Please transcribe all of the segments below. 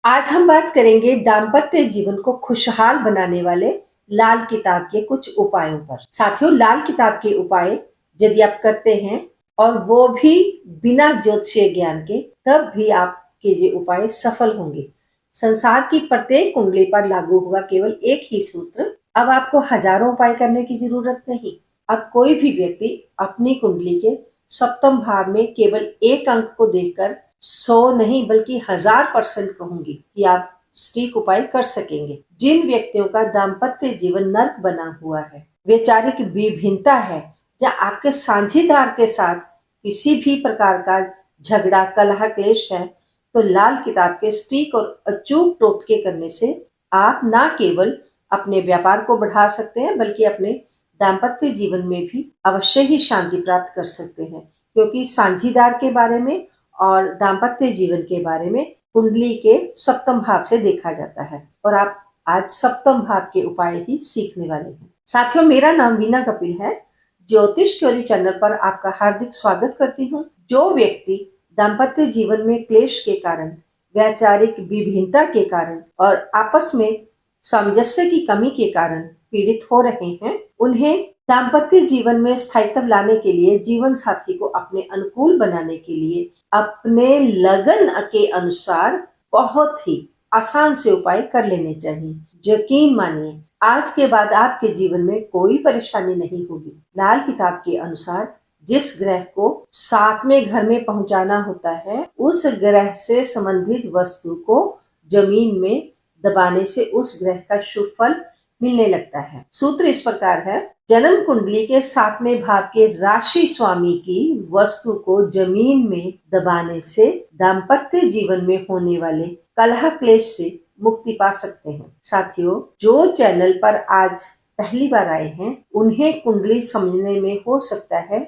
आज हम बात करेंगे दाम्पत्य जीवन को खुशहाल बनाने वाले लाल किताब के कुछ उपायों पर। साथियों, लाल किताब के उपाय यदि आप करते हैं और वो भी बिना ज्योतिषीय ज्ञान के, तब भी आपके ये उपाय सफल होंगे। संसार की प्रत्येक कुंडली पर लागू होगा केवल एक ही सूत्र। अब आपको हजारों उपाय करने की जरूरत नहीं। अब कोई भी व्यक्ति अपनी कुंडली के सप्तम भाव में केवल एक अंक को देखकर 100 नहीं बल्कि 1000% कहूंगी कि आप सटीक उपाय कर सकेंगे। जिन व्यक्तियों का दाम्पत्य जीवन नर्क बना हुआ है, वैचारिक विभिन्नता है, या आपके साझेदार के साथ किसी भी प्रकार का झगड़ा कलह क्लेश है, तो लाल किताब के सटीक और अचूक टोटके करने से आप न केवल अपने व्यापार को बढ़ा सकते हैं बल्कि अपने दाम्पत्य जीवन में भी अवश्य ही शांति प्राप्त कर सकते हैं। क्योंकि साझीदार के बारे में और दाम्पत्य जीवन के बारे में कुंडली के सप्तम भाव से देखा जाता है, और आप आज सप्तम भाव के उपाय ही सीखने वाले हैं। साथियों, मेरा नाम वीना कपिल है। ज्योतिष क्योरी चैनल पर आपका हार्दिक स्वागत करती हूँ। जो व्यक्ति दाम्पत्य जीवन में क्लेश के कारण, वैचारिक विभिन्नता के कारण और आपस में सामंजस्य की कमी के कारण पीड़ित हो रहे हैं, उन्हें दाम्पत्य जीवन में स्थायित्व लाने के लिए, जीवन साथी को अपने अनुकूल बनाने के लिए अपने लगन के अनुसार बहुत ही आसान से उपाय कर लेने चाहिए। यकीन मानिए, आज के बाद आपके जीवन में कोई परेशानी नहीं होगी। लाल किताब के अनुसार जिस ग्रह को 7वें घर में पहुंचाना होता है, उस ग्रह से संबंधित वस्तु को जमीन में दबाने से उस ग्रह का शुभ फल मिलने लगता है। सूत्र इस प्रकार है: जन्म कुंडली के 7वें भाव के राशि स्वामी की वस्तु को जमीन में दबाने से दाम्पत्य जीवन में होने वाले कलह क्लेश से मुक्ति पा सकते हैं। साथियों, जो चैनल पर आज पहली बार आए हैं, उन्हें कुंडली समझने में हो सकता है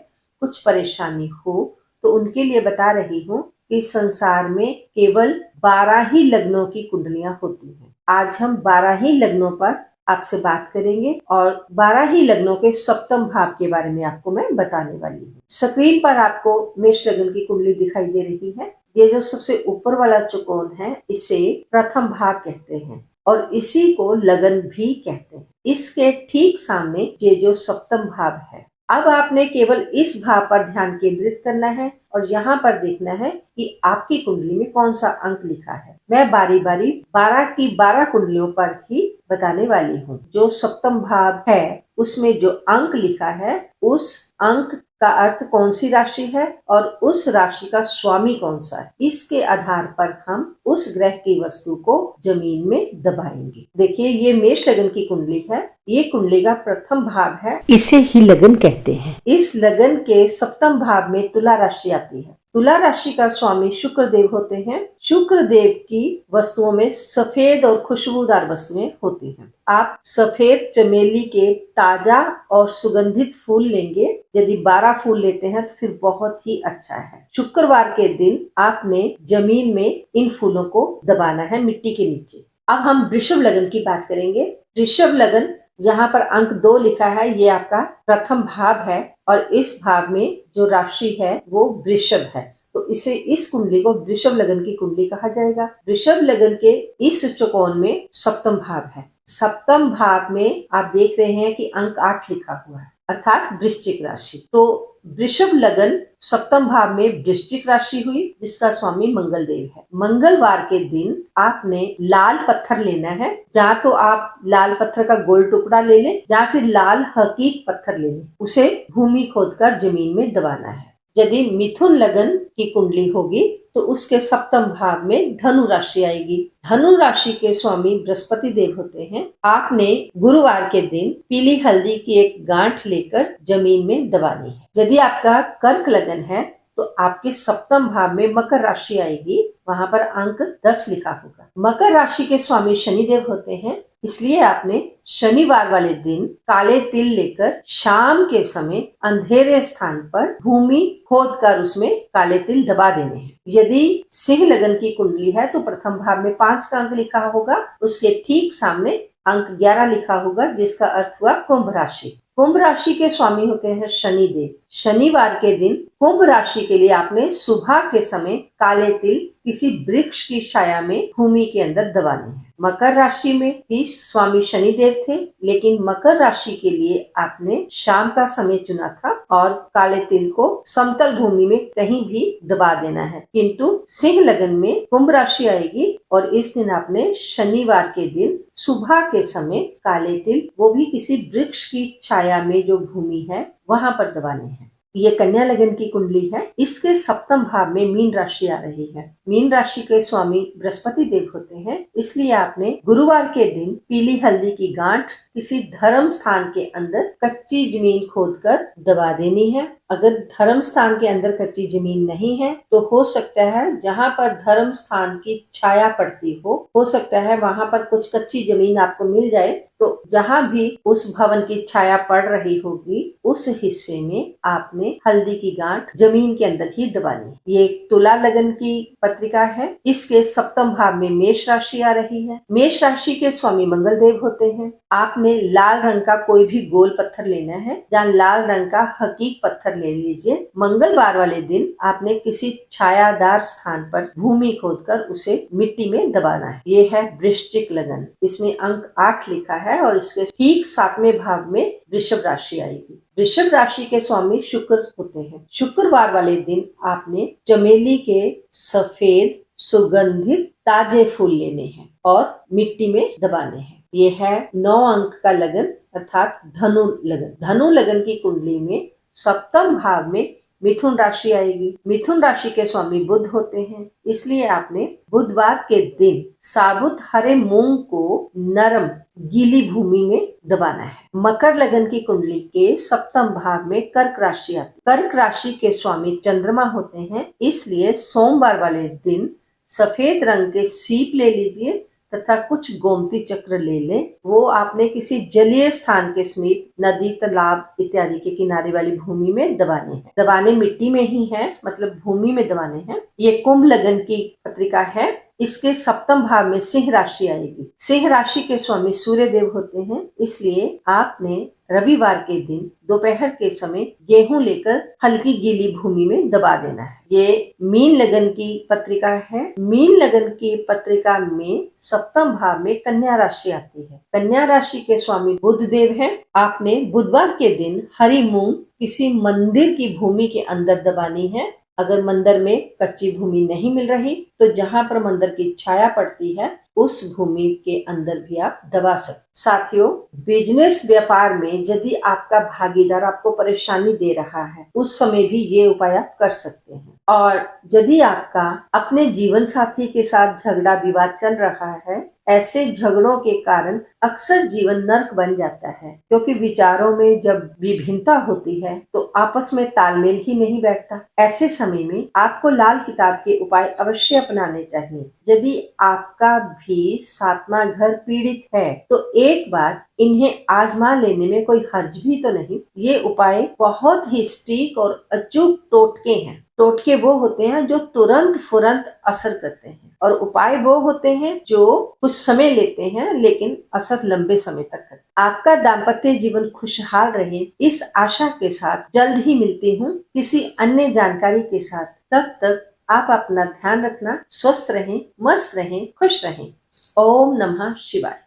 कुछ परेशानी हो, तो उनके लिए बता रही हूँ कि संसार में केवल 12 ही लग्नों की कुंडलियां होती हैं। आज हम 12 ही लग्नों पर आपसे बात करेंगे और 12 ही लग्नों के सप्तम भाव के बारे में आपको मैं बताने वाली हूँ। स्क्रीन पर आपको मेष लग्न की कुंडली दिखाई दे रही है। ये जो सबसे ऊपर वाला चौकोन है, इसे प्रथम भाव कहते हैं और इसी को लगन भी कहते हैं। इसके ठीक सामने ये जो सप्तम भाव है, अब आपने केवल इस भाव पर ध्यान केंद्रित करना है और यहाँ पर देखना है कि आपकी कुंडली में कौन सा अंक लिखा है। मैं बारी बारी 12 की 12 कुंडलियों पर ही बताने वाली हूँ। जो सप्तम भाव है उसमें जो अंक लिखा है, उस अंक का अर्थ कौन सी राशि है और उस राशि का स्वामी कौन सा है, इसके आधार पर हम उस ग्रह की वस्तु को जमीन में दबाएंगे। देखिए, ये मेष लगन की कुंडली है। ये कुंडली का प्रथम भाव है, इसे ही लगन कहते हैं। इस लगन के सप्तम भाव में तुला राशि आती है। तुला राशि का स्वामी शुक्र देव होते हैं। शुक्र देव की वस्तुओं में सफेद और खुशबूदार वस्तुएं होती हैं। आप सफेद चमेली के ताजा और सुगंधित फूल लेंगे। यदि 12 फूल लेते हैं तो फिर बहुत ही अच्छा है। शुक्रवार के दिन आपने जमीन में इन फूलों को दबाना है, मिट्टी के नीचे। अब हम वृषभ लगन की बात करेंगे। वृषभ लगन, जहाँ पर अंक 2 लिखा है, ये आपका प्रथम भाव है और इस भाव में जो राशि है वो वृषभ है, तो इस कुंडली को वृषभ लगन की कुंडली कहा जाएगा। वृषभ लगन के इस चौकोन में सप्तम भाव है। सप्तम भाव में आप देख रहे हैं कि अंक 8 लिखा हुआ है, अर्थात वृश्चिक राशि। तो वृषभ लगन सप्तम भाव में वृश्चिक राशि हुई, जिसका स्वामी मंगल देव है। मंगलवार के दिन आपने लाल पत्थर लेना है। या तो आप लाल पत्थर का गोल टुकड़ा ले लें या फिर लाल हकीक पत्थर ले लें। उसे भूमि खोदकर जमीन में दबाना है। यदि मिथुन लगन की कुंडली होगी तो उसके सप्तम भाव में धनु राशि आएगी। धनु राशि के स्वामी बृहस्पति देव होते हैं। आपने गुरुवार के दिन पीली हल्दी की एक गांठ लेकर जमीन में दबानी है। यदि आपका कर्क लगन है तो आपके सप्तम भाव में मकर राशि आएगी। वहां पर अंक 10 लिखा होगा। मकर राशि के स्वामी शनिदेव होते हैं, इसलिए आपने शनिवार वाले दिन काले तिल लेकर शाम के समय अंधेरे स्थान पर भूमि खोदकर उसमें काले तिल दबा देने हैं। यदि सिंह लगन की कुंडली है तो प्रथम भाव में 5 का अंक लिखा होगा, उसके ठीक सामने अंक 11 लिखा होगा, जिसका अर्थ हुआ कुंभ राशि। कुंभ राशि के स्वामी होते हैं शनिदेव। शनिवार के दिन कुंभ राशि के लिए आपने सुबह के समय काले तिल किसी वृक्ष की छाया में भूमि के अंदर दबाने हैं। मकर राशि में भी स्वामी शनिदेव थे, लेकिन मकर राशि के लिए आपने शाम का समय चुना था और काले तिल को समतल भूमि में कहीं भी दबा देना है। किंतु सिंह लगन में कुंभ राशि आएगी और इस दिन आपने शनिवार के दिन सुबह के समय काले तिल, वो भी किसी वृक्ष की छाया में जो भूमि है वहां पर दबाने हैं। ये कन्या लगन की कुंडली है। इसके सप्तम भाव में मीन राशि आ रही है। मीन राशि के स्वामी बृहस्पति देव होते हैं, इसलिए आपने गुरुवार के दिन पीली हल्दी की गांठ किसी धर्म स्थान के अंदर कच्ची जमीन खोदकर दबा देनी है। अगर धर्म स्थान के अंदर कच्ची जमीन नहीं है तो हो सकता है जहाँ पर धर्म स्थान की छाया पड़ती हो सकता है वहाँ पर कुछ कच्ची जमीन आपको मिल जाए। तो जहाँ भी उस भवन की छाया पड़ रही होगी उस हिस्से में आपने हल्दी की गांठ जमीन के अंदर ही दबानी। ये तुला लगन की पत्रिका है। इसके सप्तम भाव में मेष राशि आ रही है। मेष राशि के स्वामी मंगल देव होते हैं। आपने लाल रंग का कोई भी गोल पत्थर लेना है, जहाँ लाल रंग का हकीक पत्थर ले लीजिए। मंगलवार वाले दिन आपने किसी छायादार स्थान पर भूमि खोदकर उसे मिट्टी में दबाना है। ये है वृश्चिक लगन। इसमें अंक 8 लिखा है और इसके ठीक 7वें भाव में वृषभ राशि आएगी। वृषभ राशि के स्वामी शुक्र होते हैं। शुक्रवार वाले दिन आपने चमेली के सफेद सुगंधित ताजे फूल लेने हैं और मिट्टी में दबाने हैं। ये है 9 अंक का लगन अर्थात धनु लगन। धनु लगन की कुंडली में सप्तम भाव में मिथुन राशि आएगी। मिथुन राशि के स्वामी बुध होते हैं, इसलिए आपने बुधवार के दिन साबुत हरे मूंग को नरम गीली भूमि में दबाना है। मकर लगन की कुंडली के सप्तम भाव में कर्क राशि आती है। कर्क राशि के स्वामी चंद्रमा होते हैं, इसलिए सोमवार वाले दिन सफेद रंग के सीप ले लीजिए तथा कुछ गोमती चक्र ले लें। वो आपने किसी जलीय स्थान के समीप नदी, तालाब इत्यादि के किनारे वाली भूमि में दबाने हैं। दबाने मिट्टी में ही है, मतलब भूमि में दबाने हैं। ये कुंभ लगन की पत्रिका है। इसके सप्तम भाव में सिंह राशि आएगी। सिंह राशि के स्वामी सूर्य देव होते हैं, इसलिए आपने रविवार के दिन दोपहर के समय गेहूं लेकर हल्की गीली भूमि में दबा देना है। ये मीन लगन की पत्रिका है। मीन लगन की पत्रिका में सप्तम भाव में कन्या राशि आती है। कन्या राशि के स्वामी बुध देव हैं। आपने बुधवार के दिन हरी मूंग किसी मंदिर की भूमि के अंदर दबानी है। अगर मंदिर में कच्ची भूमि नहीं मिल रही तो जहाँ पर मंदिर की छाया पड़ती है उस भूमि के अंदर भी आप दबा सकते। साथियों, बिजनेस व्यापार में यदि आपका भागीदार आपको परेशानी दे रहा है उस समय भी ये उपाय आप कर सकते हैं। और यदि आपका अपने जीवन साथी के साथ झगड़ा विवाद चल रहा है, ऐसे झगड़ों के कारण अक्सर जीवन नर्क बन जाता है, क्योंकि विचारों में जब विभिन्नता होती है तो आपस में तालमेल ही नहीं बैठता। ऐसे समय में आपको लाल किताब के उपाय अवश्य अपनाने चाहिए। यदि आपका भी 7वां घर पीड़ित है तो एक बार इन्हें आजमा लेने में कोई हर्ज भी तो नहीं। ये उपाय बहुत ही सटीक और अचूक टोटके हैं। टोटके वो होते हैं जो तुरंत फुरंत असर करते हैं और उपाय वो होते हैं जो कुछ समय लेते हैं लेकिन असर लंबे समय तक करते हैं। आपका दाम्पत्य जीवन खुशहाल रहे, इस आशा के साथ जल्द ही मिलती हूँ किसी अन्य जानकारी के साथ। तब तक आप अपना ध्यान रखना, स्वस्थ रहें, मस्त रहें, खुश रहें। ओम नमः शिवाय।